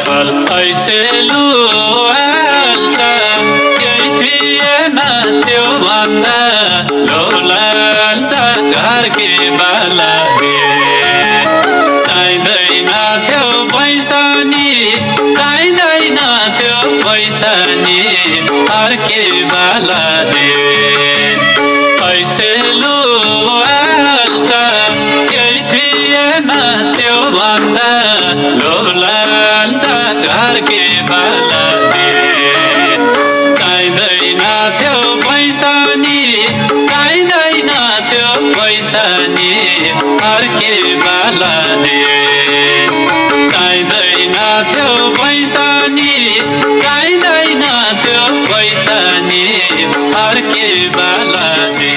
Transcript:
फल ऐसे लुहाल्छ केही थिएन त्यो भन्दा लोलाल्छ घरकै बालाले चाहिँदैन थियो पैसा नि चाहिँदैन थियो पैसा नि अर्कै बालाले ऐसे लुहाल्छ केही थिएन त्यो भन्दा लोलाल्छ घरकै बालाले चाहिँदैन थियो पैसा नि चाहिँदैन थियो पैसा नि अर्कै बालाले चाहिँदैन थियो पैसा नि चाहिँदैन थियो पैसा नि अर्कै बालाले